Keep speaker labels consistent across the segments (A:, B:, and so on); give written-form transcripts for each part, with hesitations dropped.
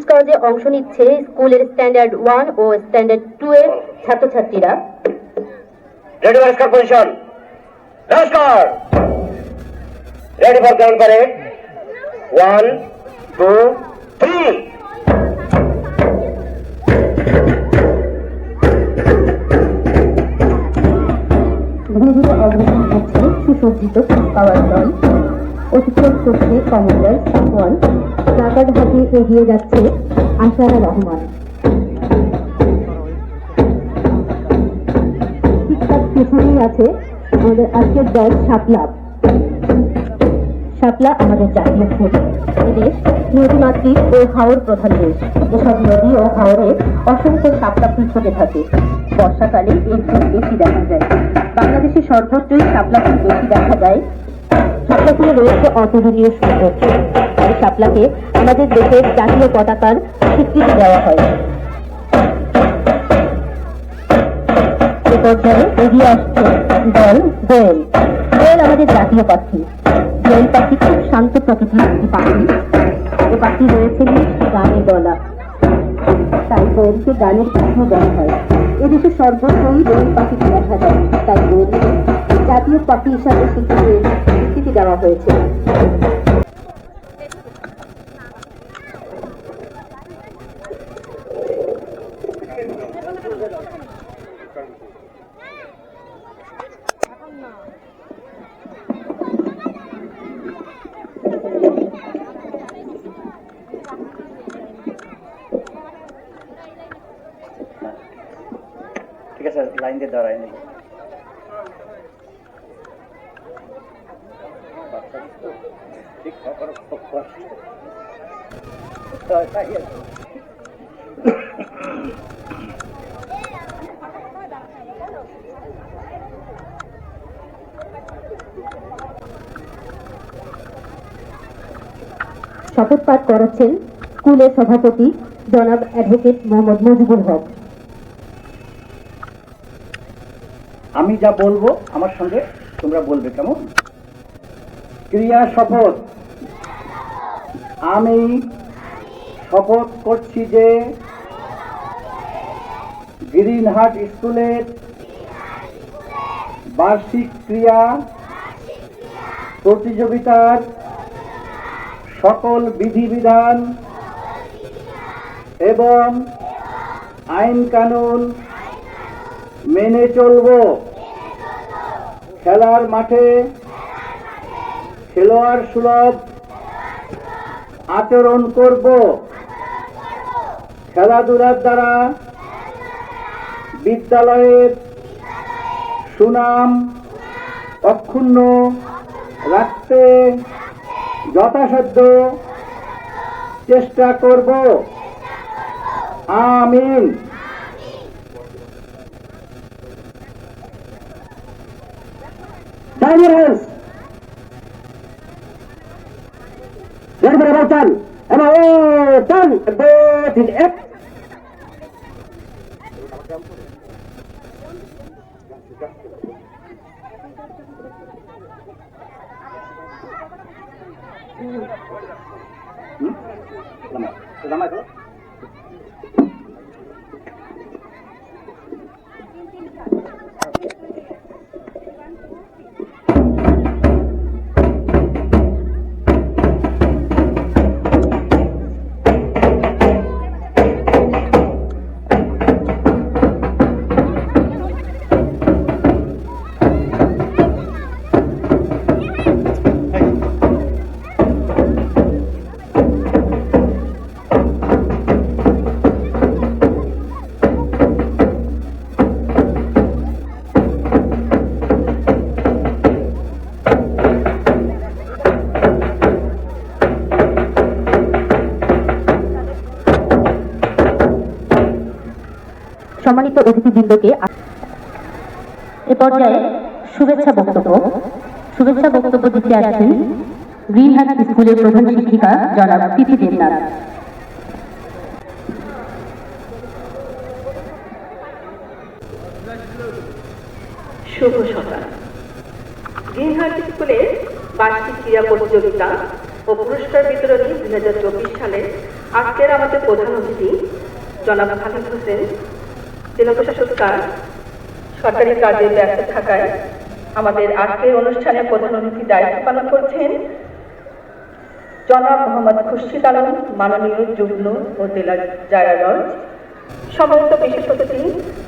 A: কুচকাওয়াজে অংশ নিচ্ছে স্কুলের স্ট্যান্ডার্ড 1 ও স্ট্যান্ডার্ড 2 এর ছাত্রছাত্রীরা।
B: রেডি নমস্কার পজিশন, নমস্কার, রেডি ফর গ্রাউন্ড প্যারেড, 1 2 3।
A: ধীরে ধীরে অগ্রসর হচ্ছে সুসজ্জিত কুচকাওয়াজ দল। অতিক্রম করছে কমান্ডার সাফওয়ান, প্লাকার্ড হাতে এগিয়ে যাচ্ছে আশারা রহমান। ঠিক তার পেছনেই আছে আমাদের আজকের দল শাপলা। শাপলা আমাদের জাতীয় ফুল। এদেশ নদীমাতৃক ও হাওর প্রধান দেশ। এসব নদী ও হাওরে অসংখ্য শাপলা ফুল ফুটে থাকে। বর্ষাকালে এই ফুল বেশি দেখা যায়। বাংলাদেশে সর্বত্রই শাপলা ফুল বেশি দেখা যায়। শাপলা ফুলে রয়েছে অতুলনীয় সৌন্দর্য। এই শাপলাকে আমাদের দেশের জাতীয় পতাকার স্বীকৃতি দেওয়া হয়। এ পর্যায়ে এগিয়ে আসছে দল দোয়েল। দোয়েল আমাদের জাতীয় পাখি। দোয়েল পাখি খুব শান্ত প্রকৃতির একটি পাখি। এ পাখি রয়েছে গানে গলা, তাই দোয়েলকে গানের পাখিও বলা হয়। এদেশে সর্বত্রই দোয়েল পাখিকে দেখা যায়, তাই দোয়েলকে জাতীয় পাখি হিসাবে স্বীকৃতি দেওয়া হয়েছে।
B: ঠিক আছে, লাইন দিয়ে দাঁড়ায় নেই।
A: শপথ পাঠ করাচ্ছেন স্কুলের সভাপতি জনাব অ্যাডভোকেট মোহাম্মদ মুজিবুল হক।
B: আমি যা বলবো আমার সঙ্গে তোমরা বলবে, কেমন? ক্রিয়া শপথ। আমি শপথ করছি যে গিরিনহাট স্কুলের বার্ষিক ক্রিয়া প্রতিযোগিতার সকল বিধিবিধান এবং আইন কানুন মেনে চলব। খেলার মাঠে খেলোয়াড় সুলভ আচরণ করব। খেলাধুলার দ্বারা বিদ্যালয়ের সুনাম অক্ষুণ্ণ রাখতে যথাসাধ্য চেষ্টা করব। আমিন। Silence. Everybody about done. And done. Both in F. Lama itu.
A: সম্মানিত অতিথিবৃন্দকে এ পর্যায়ে শুভেচ্ছা বক্তব্য দিতে আসছেন গ্রিনহাট স্কুলের প্রধান শিক্ষিকা জনাব তিথি দেবনাথ।
C: শুভ সকাল। গ্রিনহাট স্কুলের বার্ষিক ক্রীড়া প্রতিযোগিতা ও পুরস্কার বিতরণী 2024 সালের আজকের আমাদের প্রধান অতিথি জনাব খালিদ হোসেন, জেলা প্রশাসক সরকারি কাজে ব্যস্ত থাকায় আমাদের আজকের অনুষ্ঠানে প্রধান অতিথি দায়িত্ব পালন করছেন জনাব মোহাম্মদ খুরশিদ আলম, মাননীয় যুগ্ম ও জেলা জায়গা জজ। সম্মানিত বিশেষ অতিথি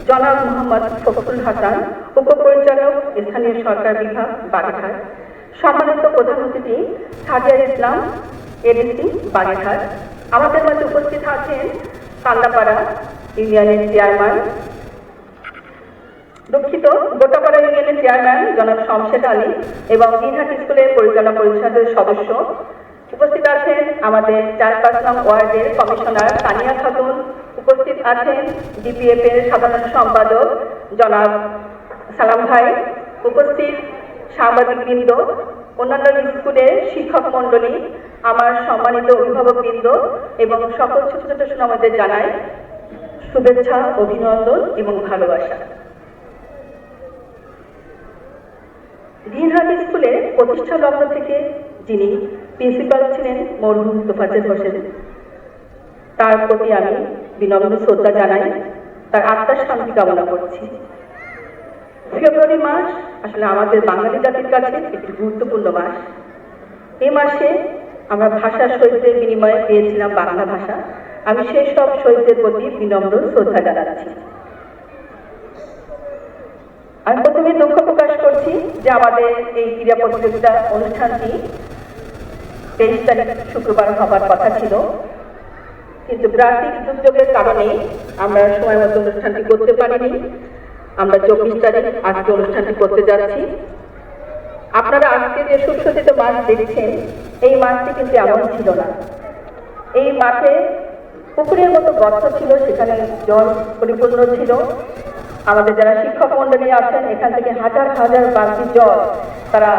C: জনাব মোহাম্মদ ফখরুল হাসান, উপপরিচালক, স্থানীয় সরকার বিভাগ, বাগেরহাট। সম্মানিত প্রধান অতিথি সাজিয়ার ইসলাম, এডিসি, বাগেরহাট। আমাদের মধ্যে উপস্থিত আছেন কান্দাপাড়া ইউনিয়নের চেয়ারম্যান, দুঃখিত, গোটাপাড়া ইউনিয়নের চেয়ারম্যান জনাব শমশেদ আলী এবং দিনহাট স্কুলের পরিচালনা পরিষদের সদস্য। উপস্থিত আছেন আমাদের ৪-৫ নং ওয়ার্ডের কমিশনার তানিয়া খাতুন। উপস্থিত আছেন ডিপিএফ এর সাধারণ সম্পাদক জনাব সালাম ভাই। উপস্থিত সাংবাদিকবৃন্দ, অন্যান্য স্কুলের শিক্ষক মন্ডলী, আমার সম্মানিত অভিভাবকবৃন্দ এবং সকল ছোট ছোট সোনামদের জানাই শুভেচ্ছা, অভিনন্দন এবং ভালোবাসা। দিনহাট স্কুলের প্রতিষ্ঠা লগ্ন থেকে যিনি প্রিন্সিপাল ছিলেন মরহুম তোফাজ্জল হোসেন, তার প্রতি আমি বিনম্র শ্রদ্ধা জানাই, তার আত্মার শান্তি কামনা করছি। ফেব্রুয়ারি মাস আসলে আমাদের বাঙালি জাতির কাছে একটি গুরুত্বপূর্ণ মাস। এই মাসে আমরা ভাষা শহীদদের বিনিময়ে পেয়েছিলাম বাংলা ভাষা। আমি সেই সব শহীদদের প্রতি বিনম্র শ্রদ্ধা জানাচ্ছি। আমি প্রথমে দুঃখ প্রকাশ করছি যে আমাদের এই ক্রীড়া প্রতিযোগিতা অনুষ্ঠানটি 23 তারিখ শুক্রবার হবার কথা ছিল, কিন্তু প্রাকৃতিক দুর্যোগের কারণে আমরা সময় মতো অনুষ্ঠানটি করতে পারিনি। আমরা 24 তারিখ আজকে অনুষ্ঠানটি করতে যাচ্ছি। আপনারা আজকে যে সুসজ্জিত মাঠ দেখছেন, এই মাঠটি কিন্তু এমন ছিল না। এই মাঠে পুকুরের মতো গর্ত ছিল, সেখানে জল পরিপূর্ণ ছিল। আমাদের যারা শিক্ষক মন্ডলী আছেন, এখান থেকে হাজার হাজার বালতি জল তারা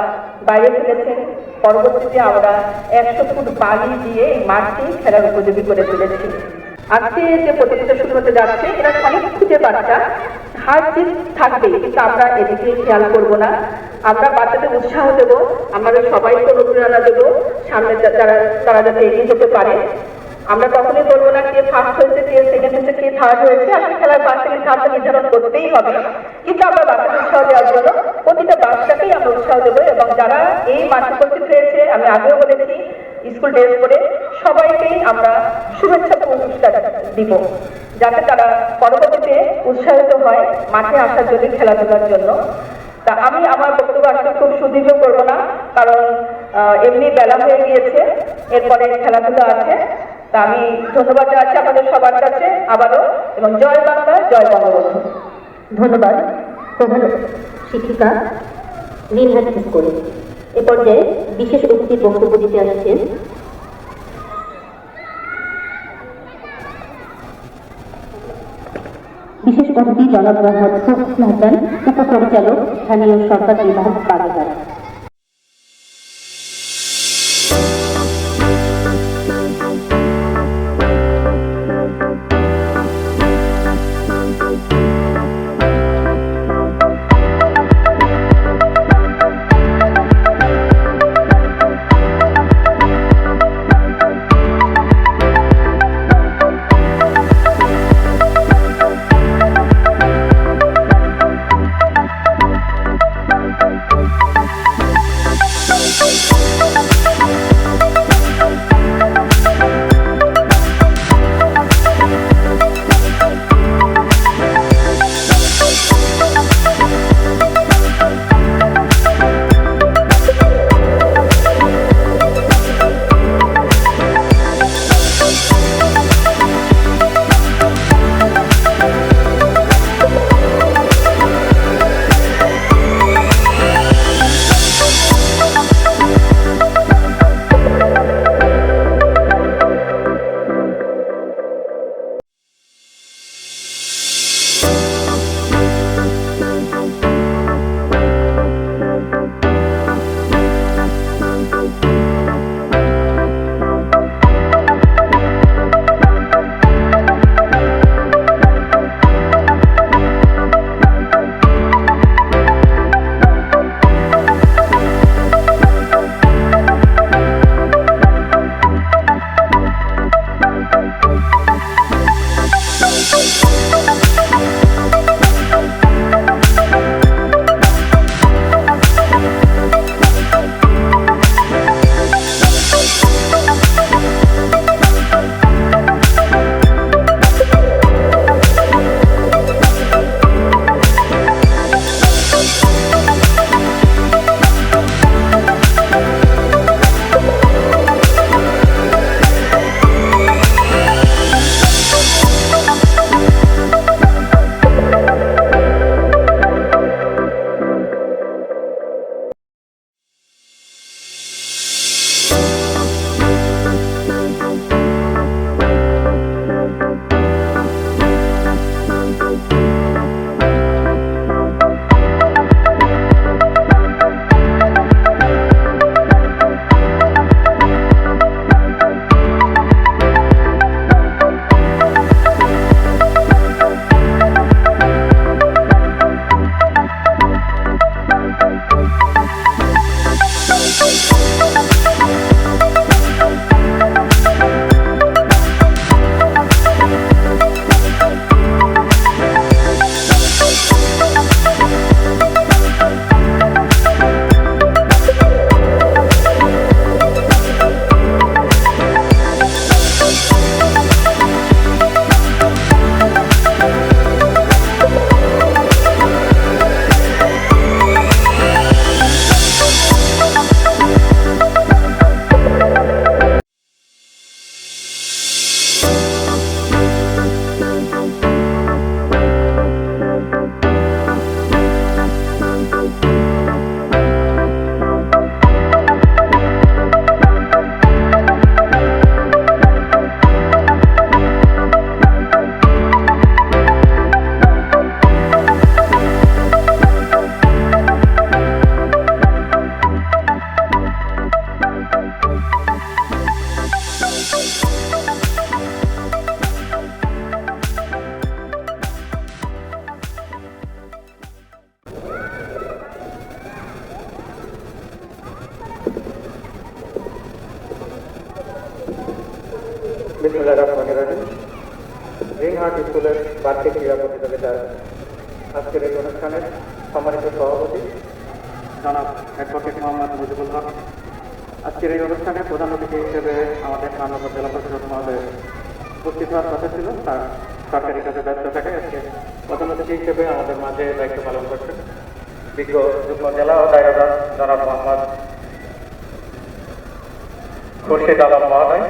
C: বাইরে ফেলেছেন। পরবর্তীতে আমরা 100 ফুট বালি দিয়ে এই মাঠটি খেলার উপযোগী করে তুলেছি। আজকে যে প্রতিযোগিতা শুরু হতে যাচ্ছে, এরা অনেক খুঁজে বাচ্চা, হার জিত থাকবে, কিন্তু আমরা এদিকে খেয়াল করবো না। আমরা বাচ্চাদের উৎসাহ দেব, আমরা সবাইকে অনুপ্রেরণা দেবো সামনে তারা যাতে এগিয়ে যেতে পারে। আমরা তখনই বলবো না কে ফার্স্ট হয়েছে, কে সেকেন্ড হয়েছে, কে থার্ড হয়েছে। আসলে খেলার ফার্স্ট সেকেন্ড থার্ড নির্ধারণ করতেই হবে, কিন্তু আমরা বাচ্চাদের উৎসাহ দেওয়ার জন্য প্রতিটা বাচ্চাকেই আমরা উৎসাহ দেবো। এবং যারা এই মাঠে উপস্থিত হয়েছে, আমি আগেও বলেছি, স্কুল ড্রেস করে সবাইকেই আমরা শুভেচ্ছা পুরস্কার দিব, যাতে তারা পরবর্তীতে উৎসাহিত হয় মাঠে আসার জন্য, খেলাধুলার জন্য। তা আমি আমার বক্তব্য আসলে খুব সুদীর্ঘ করবো না, কারণ এমনি বেলা হয়ে গিয়েছে, এরপরে খেলাধুলা আছে। তা আমি ধন্যবাদ জানাচ্ছি আপনাদের সবার কাছে আবারও, এবং জয় বাংলা, জয় বঙ্গবন্ধু।
A: ধন্যবাদ প্রধান শিক্ষিকা দিনহাট স্কুল। এ পর্যায়ে বিশেষ অতিথির বক্তব্য দিতে আসছেন বিশেষ অতিথি জনাব মোহাম্মদ ফখরুল হাসান, উপপরিচালক, স্থানীয় সরকার বিভাগ, বাগেরহাট।
D: বিসমিল্লাহির রহমানির রহিম। গ্রিন হার্ট স্কুলের বার্ষিক ক্রীড়া প্রতিযোগিতার আজকের এই অনুষ্ঠানের সম্মানিত সভাপতি জনাব অ্যাডভোকেট মোহাম্মদ মুজিবুল হক, আজকের এই অনুষ্ঠানে প্রধান অতিথি হিসেবে আমাদের মাননীয় জেলা পরিষদ মহোদয় উপস্থিত হওয়ার কথা ছিল, তার সরকারি কাজে ব্যস্ত থাকে আজকে প্রধান অতিথি হিসেবে আমাদের মাঝে দায়িত্ব পালন করছেন বিজ্ঞ যুগ্ম জেলা ও দায়রা জনাব মোহাম্মদ খুরশিদ আলম মহোদয়,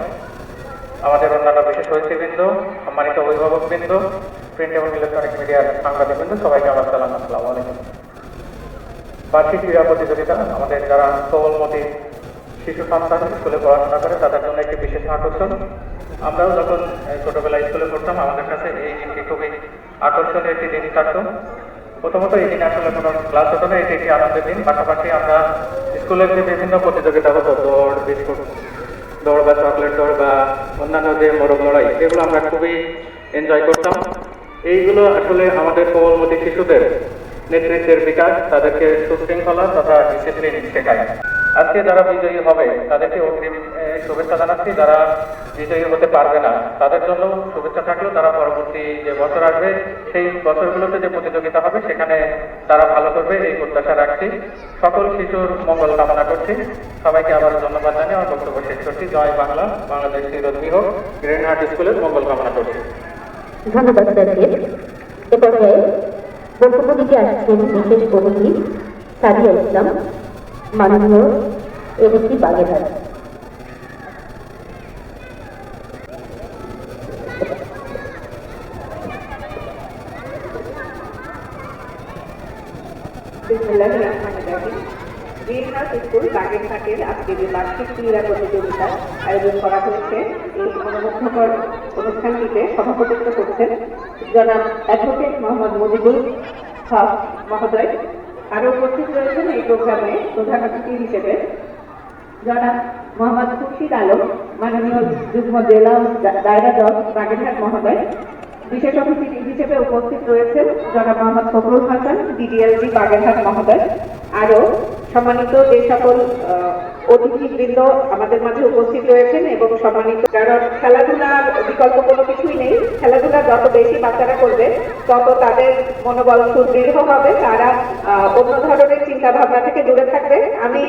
D: আমাদের অন্যান্য বিশেষ অতিথিবৃন্দ, সম্মানিত অভিভাবকবৃন্দ, প্রিন্ট এবং ইলেকট্রনিক মিডিয়ার সাংবাদিকবৃন্দ, সবাইকে আমার সালাম। আসসালামু আলাইকুম। বার্ষিক ক্রীড়া প্রতিযোগিতা আমাদের যারা কোমলমতি শিশু সন্তান স্কুলে পড়াশোনা করে তাদের জন্য একটি বিশেষ আকর্ষণ। আমরাও যখন ছোটবেলায় স্কুলে পড়তাম আমাদের কাছে এই দিনটি খুবই আকর্ষণীয় একটি দিন থাকতো। প্রথমত এই দিনে আসলে কোনো ক্লাস হতো না, এটি একটি আনন্দের দিন। পাশাপাশি আমরা স্কুলের যে বিভিন্ন প্রতিযোগিতা হতো, দৌড়, বিস্কুট দৌড় বা চকলেট দৌড় বা অন্যান্য যে মোরগ লড়াই, এগুলো আমরা খুবই এনজয় করতাম। এইগুলো আসলে আমাদের কোমলমতি শিশুদের নেতৃত্বের বিকাশ, তাদেরকে সুশৃঙ্খলা তথা ডিসিপ্লিন শেখায়। আজকে যারা বিজয়ী হবে তাদেরকে অগ্রিম শুভেচ্ছা জানাচ্ছি। যারা বিজয়ী হতে পারবে না তাদের জন্য শুভেচ্ছা থাকলেও তারা পরবর্তী যে বছর আসবে সেই বছরগুলোতে যে প্রতিযোগিতা হবে সেখানে তারা ভালো করবে এই প্রত্যাশা রাখছি। সকল শিশুর মঙ্গল কামনা করছি। সবাইকে আবার ধন্যবাদ জানিয়ে আমার বক্তব্য শেষ করছি। জয় বাংলা, বাংলাদেশ চিরদিন হোক। গ্রিন হার্ট স্কুলের মঙ্গল কামনা করছি।
A: ধন্যবাদ স্যারকে। এ পর্যায়ে বক্তব্য দিতে আসছেন বিশেষ অতিথি সাদিয়া ইসলাম, মাননীয় এডিসি বাগেরহাট।
C: বিসমিল্লাহির রহমানির রহিম। গ্রিন হার্ট স্কুল বাগেরহাটের আজকের এই বার্ষিক ক্রীড়া প্রতিযোগিতার আয়োজন করা হয়েছে। এই মনোমুগ্ধকর অনুষ্ঠানটিতে সভাপতিত্ব করছেন জনাব অ্যাডভোকেট মোহাম্মদ মুজিবুল হক মহোদয়। আরও উপস্থিত রয়েছেন এই প্রোগ্রামে প্রধান অতিথি হিসেবে জনাব মোহাম্মদ খুরশিদ আলম, মাননীয় যুগ্ম জেলা ও দায়রা জজ বাগেরহাট মহোদয়। বিশেষ অতিথি হিসেবে উপস্থিত রয়েছেন জনাব মোহাম্মদ ফখরুল হাসান, ডিডিএলজি বাগেরহাট মহোদয়। আরও সম্মানিত যে সকল অতিথিবৃন্দ আমাদের মাঝে উপস্থিত রয়েছেন এবং সম্মানিত, কারণ খেলাধুলার বিকল্প কোনো কিছুই নেই। খেলাধুলা যত বেশি বাচ্চারা করবে তত তাদের মনোবল সুদৃঢ় হবে, তারা অন্য ধরনের চিন্তা ভাবনা থেকে দূরে থাকবে। আমি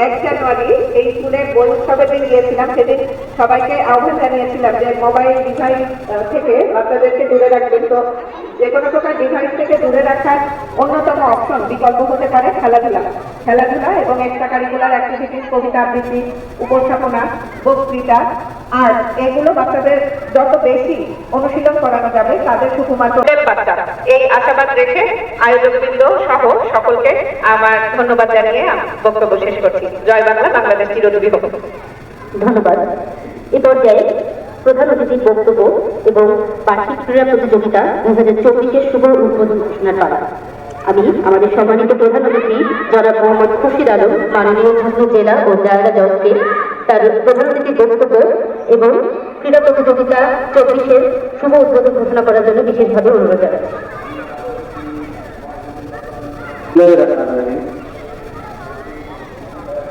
C: 1 জানুয়ারি এই স্কুলের বই উৎসবের দিন গিয়েছিলাম, সেদিন সবাইকে আহ্বান জানিয়েছিলাম যে মোবাইল ডিভাইস থেকে বাচ্চাদেরকে দূরে রাখবেন। তো যে কোনো প্রকার ডিভাইস থেকে দূরে রাখার অন্যতম অপশন বিকল্প হতে পারে খেলাধুলা এবং এক্সট্রা কারিকুলার অ্যাক্টিভিটিস, কবিতা আবৃত্তি, উপস্থাপনা, বক্তৃতা। আর এগুলো বাচ্চাদের যত বেশি অনুশীলন করানো যাবে তাদের শুধুমাত্র বাচ্চা, এই আশাবাদ রেখে আয়োজকবৃন্দ সহ সকলকে আমার ধন্যবাদ জানিয়ে বক্তব্য শেষ করছি। জয় বাংলা, বাংলাদেশ চিরদিন হোক।
A: ধন্যবাদ। এ পর্যায়ে প্রধান অতিথির বক্তব্য এবং বার্ষিক ক্রীড়া প্রতিযোগিতা 2024-এর শুভ উদ্বোধন ঘোষণা করা। আমি আমাদের সম্মানিত প্রধান অতিথি জনাব মোহাম্মদ খুরশিদ আলম, মাননীয় যুগ্ম জেলা ও দায়রা জজকে তার প্রধান অতিথির বক্তব্য এবং ক্রীড়া প্রতিযোগিতা 24-এর শুভ উদ্বোধন ঘোষণা করার জন্য বিশেষভাবে অনুরোধ জানাচ্ছি।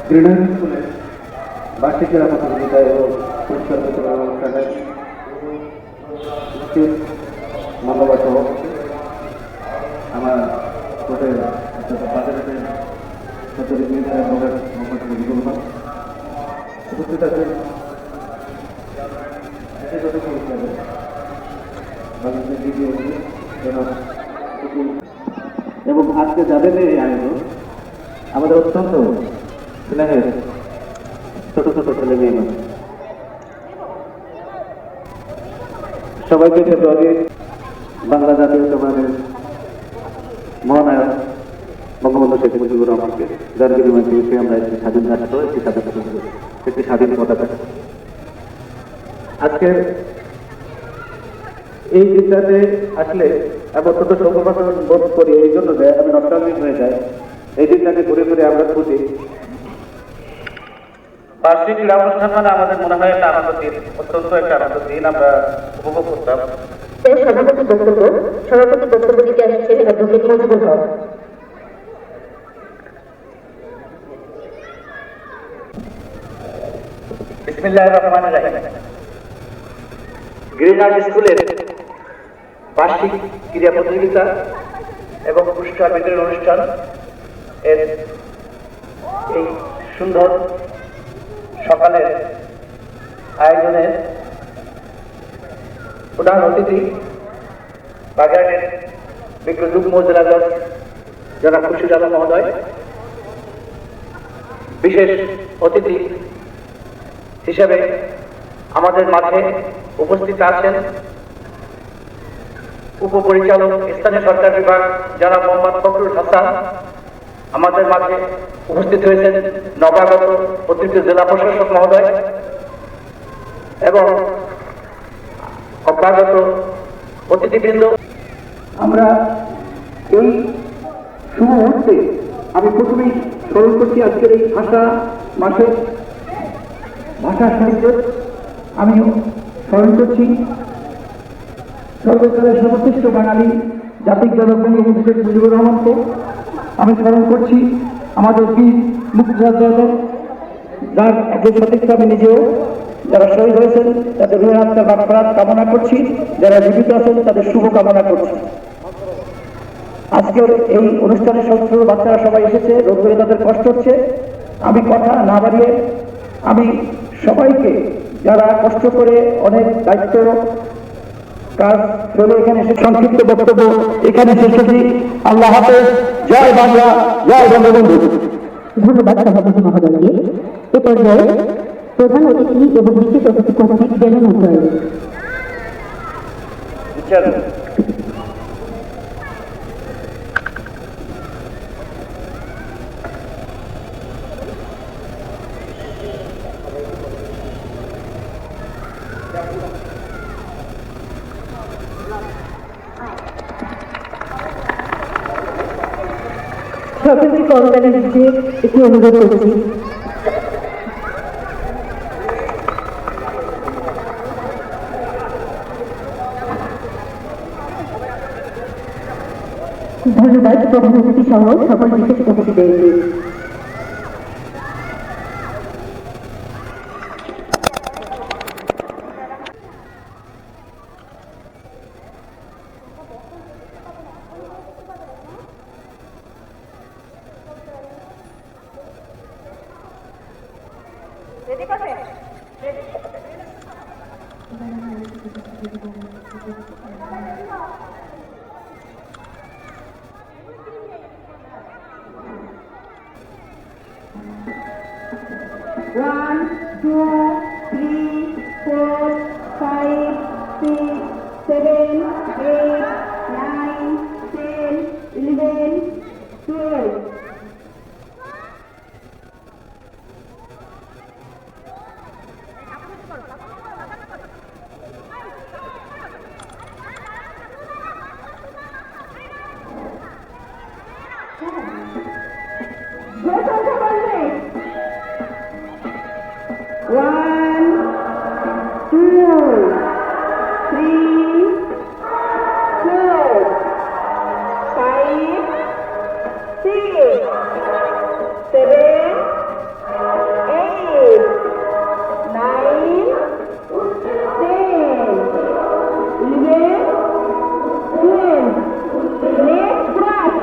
D: গ্রিন হার্ট স্কুলের বার্ষিক ক্রীড়া প্রতিযোগিতা এবং পুরস্কার বিতরণ অনুষ্ঠানের মঙ্গলবার সভাপতি আমার কোর্টের বাজারের উপস্থিত আছেন এবং আজকে যাদের এই আয়োজন আমাদের অত্যন্ত স্নেহের ছোট ছোট ছেলে মেয়ে মানুষ, সবাইকে ফেব্রুয়ারি বাংলা জাতীয়তাবাদের মহানায়ক বঙ্গবন্ধু শেখ মুজিবুর রহমানকে, যার বিনিময় দিয়েছে আমরা একটি স্বাধীন রাষ্ট্র, একটি স্বাধীন পতাকা। আজকে এই দিনটাতে আসলে আমি অত্যন্ত সৌভাগ্য বোধ করি, এই জন্য যে আমি নস্টালজিক হয়ে যাই। এই দিনটাকে ঘুরে ঘুরে আমরা খুঁজি। বার্ষিক ক্রীড়া অনুষ্ঠান মানে আমাদের মনে হয় একটা আনন্দ দিন, অত্যন্ত একটা আনন্দ দিন আমরা উপভোগ করতাম।
A: সভাপতি বক্তব্য দিতে আসছেন অ্যাডভোকেট মুজিবুল হক।
B: বিসমিল্লাহির রহমানির রহিম। গ্রিন আর্ট স্কুলের বার্ষিক ক্রীড়া প্রতিযোগিতা এবং পুরস্কার বিতরণ অনুষ্ঠান এর এই সুন্দর সকালের আয়োজনের প্রধান অতিথি বাগেরহাটের বিজ্ঞ যুগ্ম জেলা জজ জনাব খুরশিদ আলম মহোদয়, বিশেষ অতিথি হিসেবে আমাদের মাঝে উপস্থিত আছেন উপপরিচালক স্থানীয় সরকার বিভাগ জনাব মোহাম্মদ ফখরুল হাসান। আমাদের মাঝে উপস্থিত হয়েছেন নবাগত অতিরিক্ত জেলা প্রশাসক মহোদয় এবং অভ্যাগত অতিথিবৃন্দ। আমরা এই শুভ মুহূর্তে আমি প্রথমেই স্মরণ করছি আজকের এই ভাষা মাসের ভাষা সাহিত্যের আমি স্মরণ করছি সর্বকালের সর্বশ্রেষ্ঠ বাঙালি জাতির জনক বঙ্গবন্ধু শেখ মুজিবুর রহমানকে। আমি স্মরণ করছি আমাদের বীর মুক্তিযোদ্ধাদের, যার একজন সতীর্থ আমি নিজেও, যারা শহীদ হয়েছেন তাদের রুহের আত্মার মাগফিরাত কামনা করছি, যারা জীবিত আছেন তাদের শুভ কামনা করছি। আজকের এই অনুষ্ঠানের ছোট বাচ্চারা সবাই এসেছে, রোগ করে তাদের কষ্ট হচ্ছে। আমি কথা না বাড়িয়ে আমি সবাইকে, যারা কষ্ট করে অনেক দায়িত্ব কাজ চলে এখানে এসে সংক্ষিপ্ত বক্তব্য এখানে শেষ করছি। আল্লাহ হাফেজ। জয় বাংলা, জয় বঙ্গবন্ধু।
A: ধন্যবাদ সভাপতি মহোদয়কে। এ পর্যায়ে প্রধান অতিথি এবং বিশেষ অতিথি কর্তৃক জ্ঞান উন্নয়ন। সকলকে করতালি দিতে একটি অনুরোধ করছি। ধন্যবাদ প্রধান অতিথি সহ সকল বিশেষ অতিথিদেরকে।
C: One, two, three, four, five, six, seven, eight, nine, 10, 11, 12. One, two, three, four, five, six, seven, eight, nine, 10, 11, 12. Next class.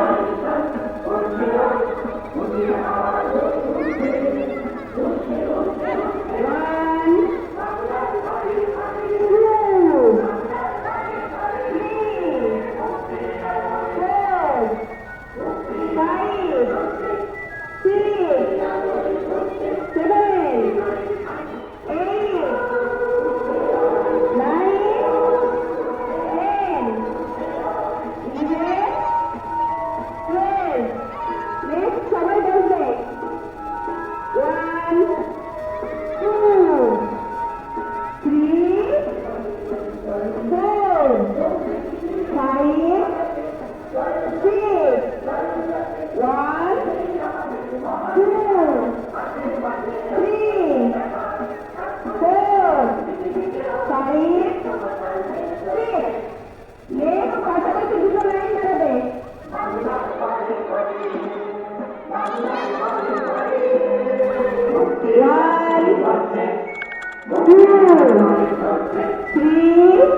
C: One, two, three,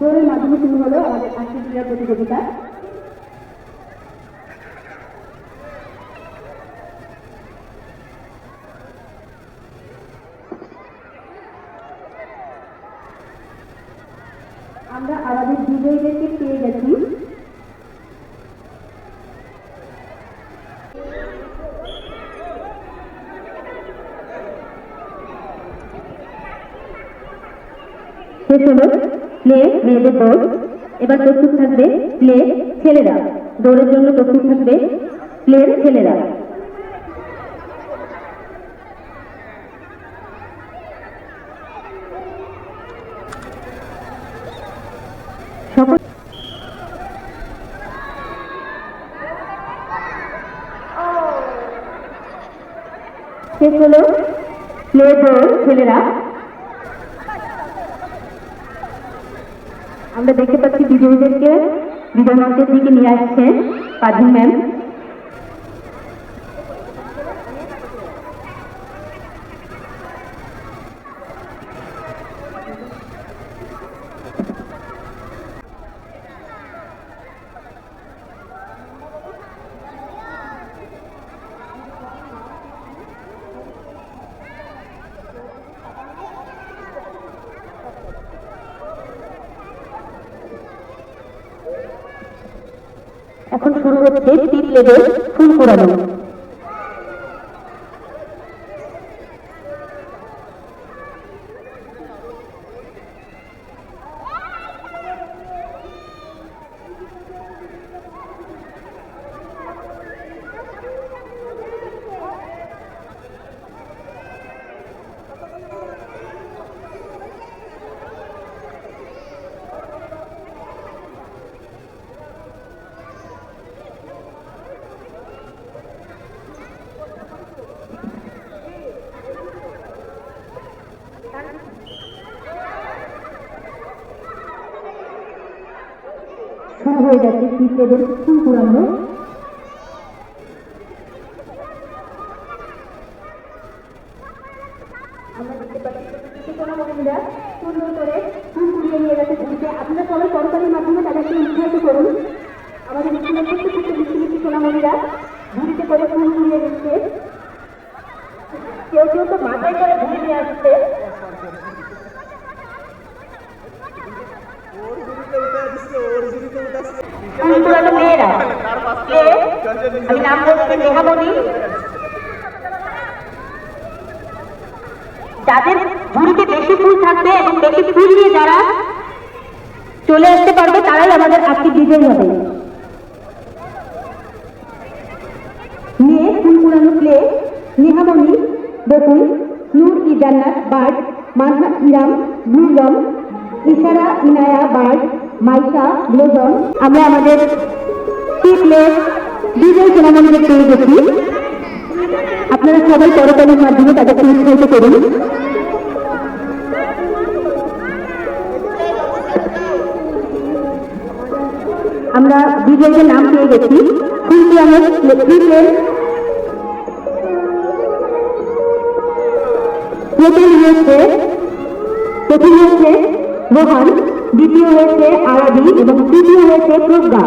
A: দৌড়ের মাধ্যমে শুরু হলো আমাদের আজকের ক্রীড়া প্রতিযোগিতা। আমরা আমাদের বিজয়ীদেরকে পেয়ে গেছি। শেষ হলো প্লে মেয়েদের দৌড়। এবার প্রস্তুত থাকবে প্লে ছেলেরা। দৌড়ের জন্য প্রস্তুত থাকবে প্লে ছেলেরা। সকল শেষ হলো প্লে দৌড় ছেলেরা। আমরা দেখতে পাচ্ছি বিজয়ীদেরকে বিজয় মঞ্চের দিকে নিয়ে আসছে পারভিন ম্যাম। এখন শুরু হচ্ছে টিপ লেভেল ফুল কোরানো। শুরু হয়ে যাচ্ছে টিপ লেভেল ফুল কোরানো। আমরা দেখতে পাচ্ছি সোনামণিরা সুন্দর করে ফুল কুড়িয়ে নিয়ে গেছে ঝুড়িতে। আপনারা সবাই করতালির মাধ্যমে তাদেরকে উৎসাহিত করুন। আমাদের স্কুলের প্রত্যেকটা মিষ্টি সোনামণিরা ঝুড়িতে করে ফুল কুড়িয়ে দিচ্ছে। কেউ কেউ তো মাথায় করে ঝুড়ি নিয়ে আসছে। মেয়েরা আমি নাম বলছি নেহামণি। যাদের ঝুড়িতে বেশি ফুল থাকবে এবং বেশি ফুল নিয়ে যারা চলে আসতে পারবে তারাই আমাদের আজকে বিজয়ী হবে। মেয়ে ফুল কুড়ানো প্লে নেহামণি, বকুল, নূর ই জান্নাত বার্ড, মানহা ইরাম ব্লুজম, ইশারা ইনায়া বার্ড, মাইশা ব্লুজম। আমরা আমাদের প্লে বিজয়ী সোনামণিদের পেয়ে গেছি। আপনারা সবাই করতালির মাধ্যমে তাদেরকে উৎসাহিত করুন। আমরা বিজয়ীদের নাম পেয়ে গেছি। ফুলটি আমার প্রথম হয়েছে রোহান, দ্বিতীয় হয়েছে আরাবি এবং তৃতীয় হয়েছে প্রজ্ঞা।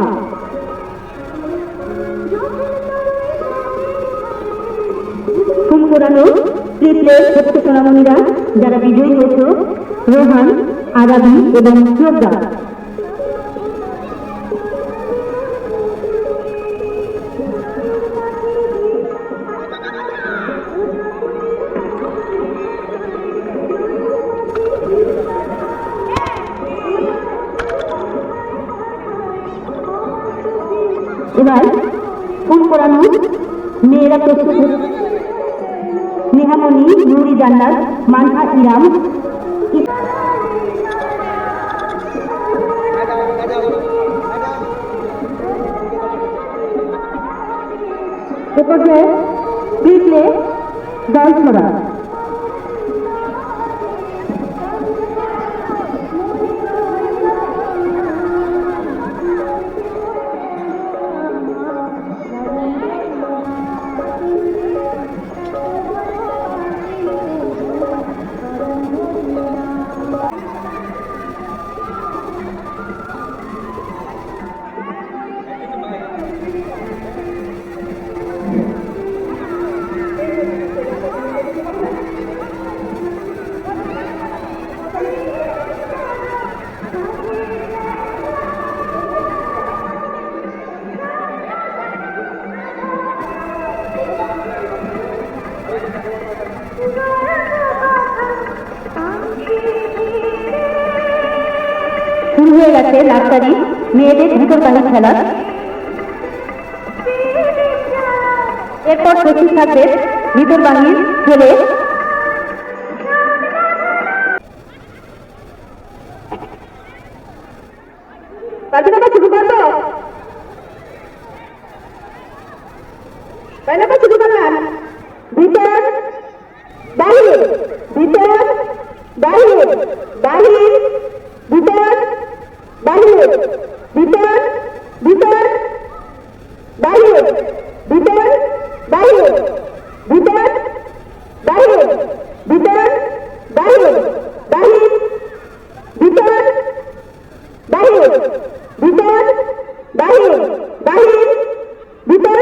A: ফুল কোরানো ট্রিপলে ছোট্ট সোনামণিরা যারা বিজয়ী হয়েছে রোহান, আরাবি এবং প্রজ্ঞা। এবার ফুল কোরানো মেয়েরা প্রস্তুত। নেহামণি, নুরি জান্নাত, মানহা ইরাম, এ পর্যায়ে প্লে দল ছোড়া। শুরু হয়ে গেছে নার্সারি মেয়েদের ভিতরবাহী খেলা। এরপর প্রস্তুত থাকবে ভিতরবাহী ছেলে। শুরু করবো, শুরু করলাম। ভিতর বাহির, ভিতর বাহির, বাহির ভিতর, বাহির ভিতর, ভিতর বাহির, ভিতর বাহির, ভিতর বাহির, ভিতর বাহির, বাহির ভিতর বাহির, ভিতর বাহির, বাহির ভিতর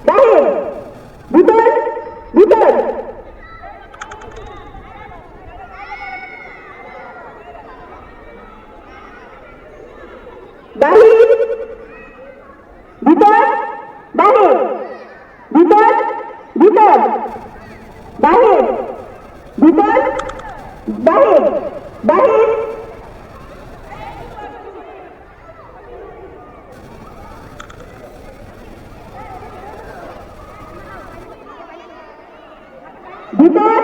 A: বাহির, ভিতর ভিতর বাহির, ভিতর বাহির, ভিতর ভিতর বাহির, ভিতর বাহির, বাহির ভিতর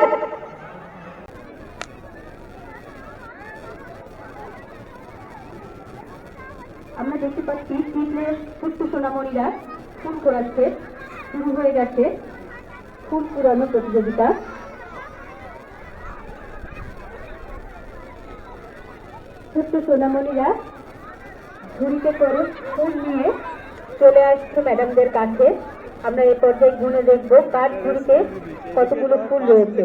A: আমরা দেখতে পাচ্ছি টিমের ছোট্ট সোনামণিরা ফুল করাচ্ছে। শুরু হয়ে গেছে ফুল কুড়ানো প্রতিযোগিতা। ছোট্ট সোনামণিরা ঝুড়িতে করে ফুল নিয়ে চলে আসছে ম্যাডামদের কাছে। আমরা এই পর্যায়ে গুনে দেখবো কার ঝুড়িতে কতগুলো ফুল রয়েছে।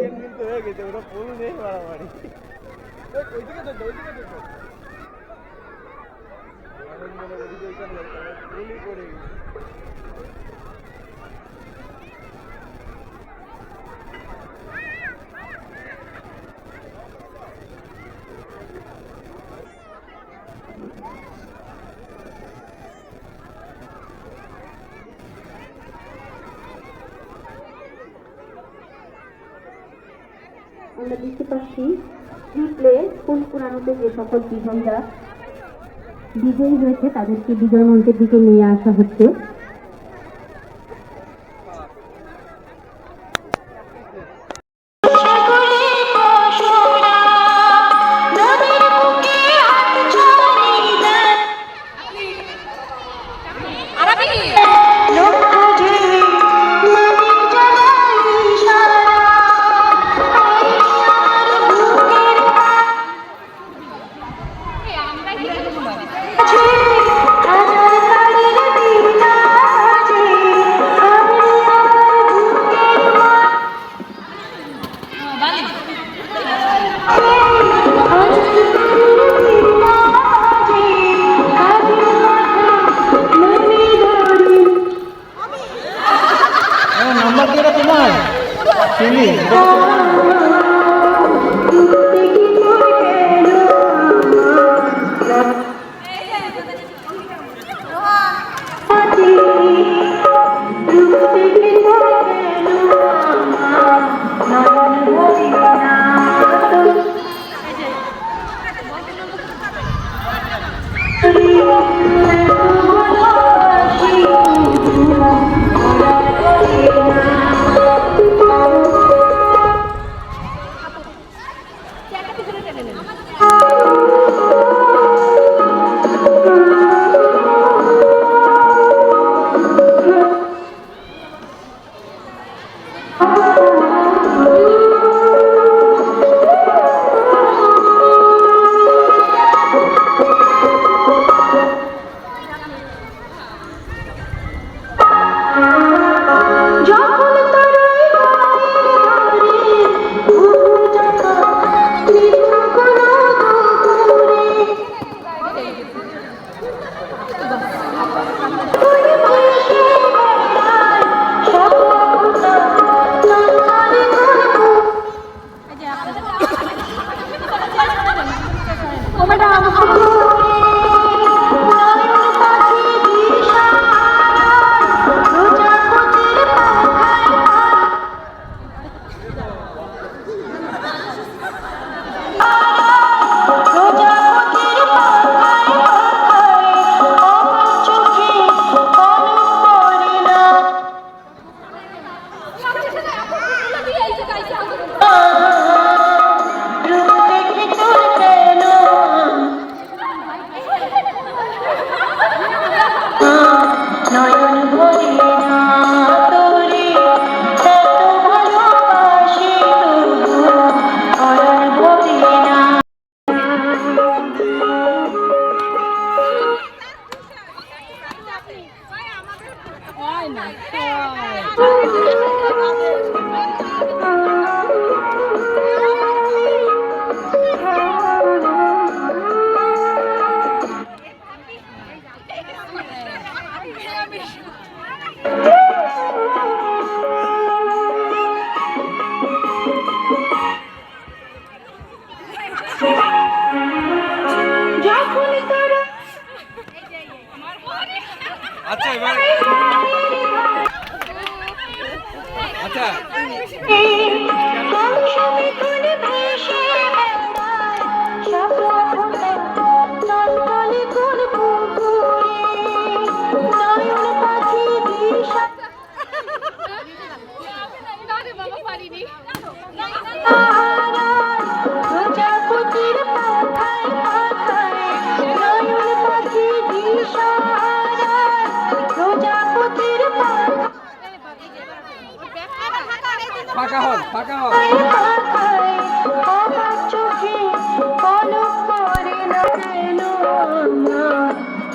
A: আমরা দেখতে পাচ্ছি ট্রিপলে ফুল কুড়ানোতে যে সকল বিজয়ী হয়েছে তাদেরকে বিজয় মঞ্চের দিকে নিয়ে আসা হচ্ছে।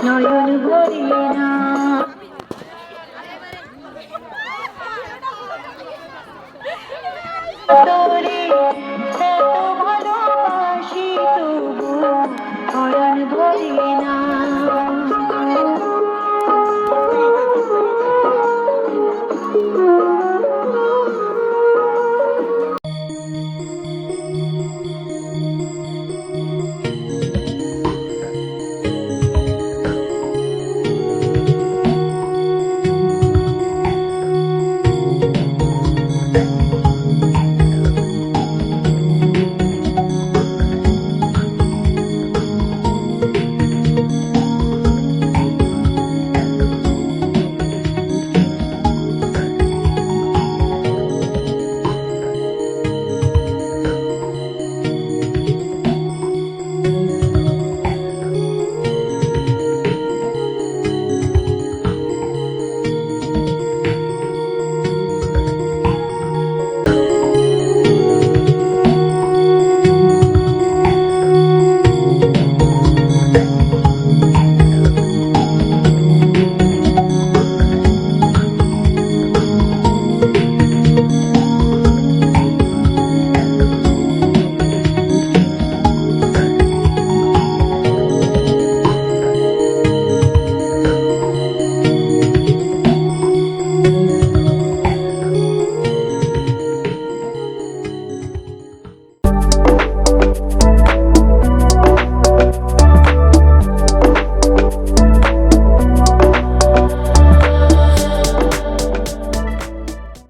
A: নয়ন ভরে না তোরে